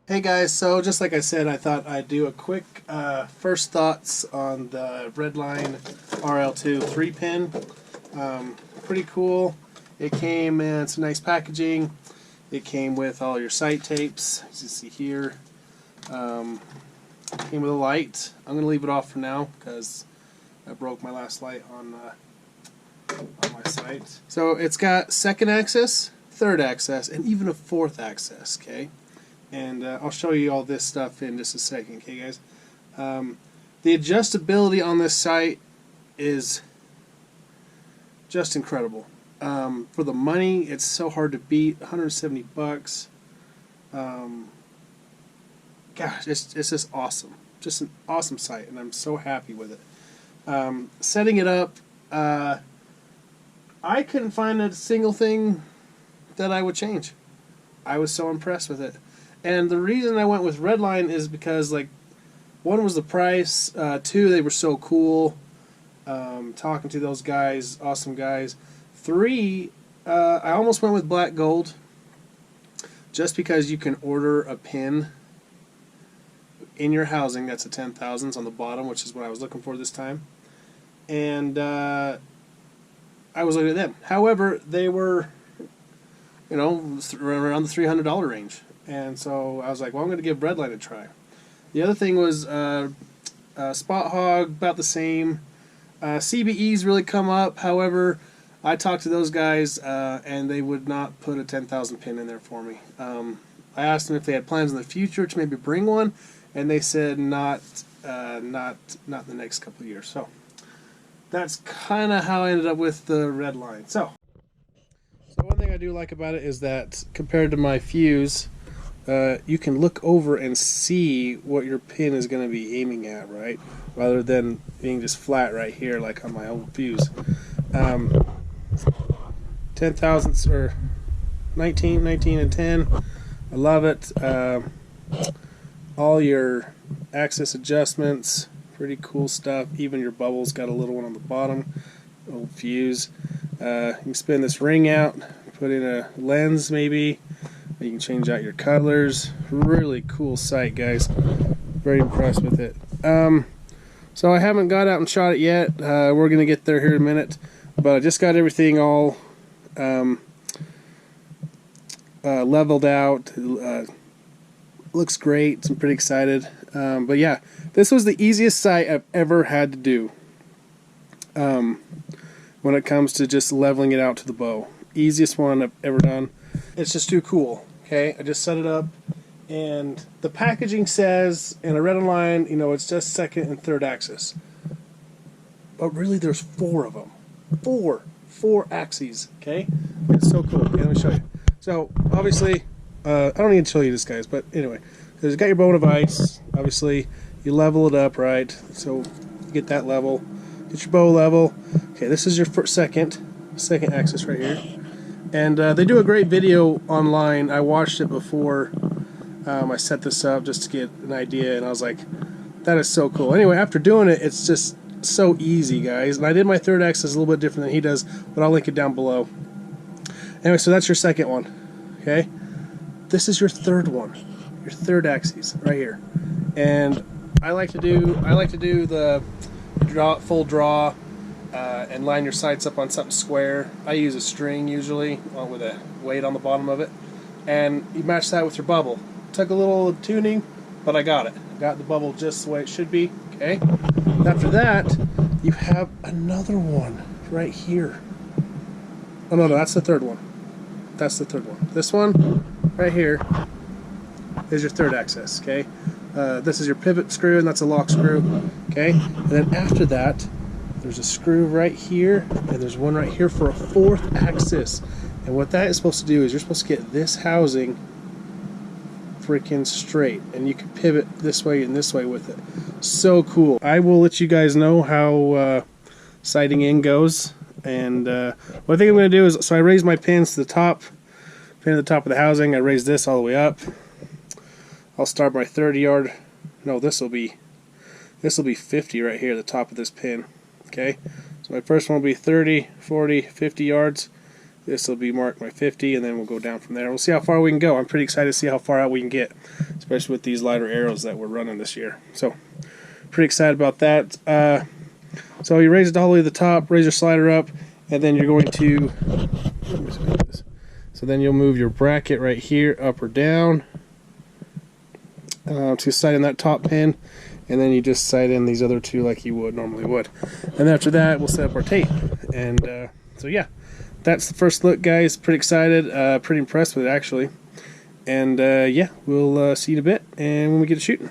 Hey guys, so just like I said, I thought I'd do a quick first thoughts on the Redline RL2 3-pin. Pretty cool. It came in some nice packaging. It came with all your sight tapes, as you see here. Came with a light. I'm going to leave it off for now because I broke my last light on my sight. So it's got second access, third access, and even a fourth access, okay? And I'll show you all this stuff in just a second, okay guys? The adjustability on this sight is just incredible. For the money, it's so hard to beat. 170 bucks. Gosh, it's just awesome. Just an awesome sight, and I'm so happy with it. Setting it up, I couldn't find a single thing that I would change. I was so impressed with it. And the reason I went with Redline is because, like, one was the price, two, they were so cool. Talking to those guys, awesome guys. Three, I almost went with black gold, just because you can order a pin in your housing that's a 10,000s on the bottom, which is what I was looking for this time. And I was looking at them. However, they were, around the $300 range. And so I was like, well, I'm going to give Redline a try. The other thing was Spot Hog, about the same. CBE's really come up. However, I talked to those guys, and they would not put a 10,000 pin in there for me. I asked them if they had plans in the future to maybe bring one, and they said not in the next couple of years. So that's kind of how I ended up with the Redline. So one thing I do like about it is that compared to my fuse, you can look over and see what your pin is going to be aiming at, right? Rather than being just flat right here like on my old fuse. 10 thousandths or 19 and 10. I love it. All your axis adjustments, pretty cool stuff. Even your bubbles got a little one on the bottom. Old fuse. You can spin this ring out, put in a lens maybe. You can change out your colors. Really cool sight, guys. Very impressed with it. So I haven't got out and shot it yet. We're going to get there here in a minute. But I just got everything all leveled out. Looks great. I'm pretty excited. But yeah, this was the easiest sight I've ever had to do when it comes to just leveling it out to the bow. Easiest one I've ever done. It's just too cool. Okay, I just set it up, and the packaging says, and I read online, it's just second and third axis. But really, there's four of them. Four axes. Okay, it's so cool. Okay, let me show you. So obviously, I don't need to show you this, guys, but anyway, because you got your bone of ice. Obviously, you level it up, right? So you get that level. Get your bow level. Okay, this is your second axis right here. And they do a great video online. I watched it before I set this up just to get an idea, and I was like, that is so cool. Anyway, after doing it, it's just so easy, guys. And I did my third axis a little bit different than he does, but I'll link it down below. Anyway, so that's your second one. Okay? This is your third one. Your third axis right here. And I like to do the full draw. And line your sights up on something square. I use a string usually with a weight on the bottom of it, and you match that with your bubble. Took a little tuning, but I got it. Got the bubble just the way it should be. Okay. After that, you have another one right here. Oh no, that's the third one. That's the third one. This one right here is your third axis. Okay. This is your pivot screw, and that's a lock screw. Okay. And then after that, there's a screw right here, and there's one right here for a fourth axis. And what that is supposed to do is you're supposed to get this housing freaking straight, and you can pivot this way and this way with it. So cool. I will let you guys know how sighting in goes. And what I think I'm going to do is, so I raise my pins to the top, pin at the top of the housing. I raise this all the way up. I'll start my 30 yard. No, this will be 50 right here, the top of this pin. Okay, so my first one will be 30, 40, 50 yards. This will be marked my 50, and then we'll go down from there. We'll see how far we can go. I'm pretty excited to see how far out we can get, especially with these lighter arrows that we're running this year. So, pretty excited about that. So you raise it all the way to the top, raise your slider up, and then you're going to, so then you'll move your bracket right here up or down to sight in that top pin, and then you just sight in these other two like you would normally would. And after that, we'll set up our tape. And so yeah, that's the first look, guys. Pretty excited, pretty impressed with it actually. And yeah, we'll see you in a bit and when we get to shooting.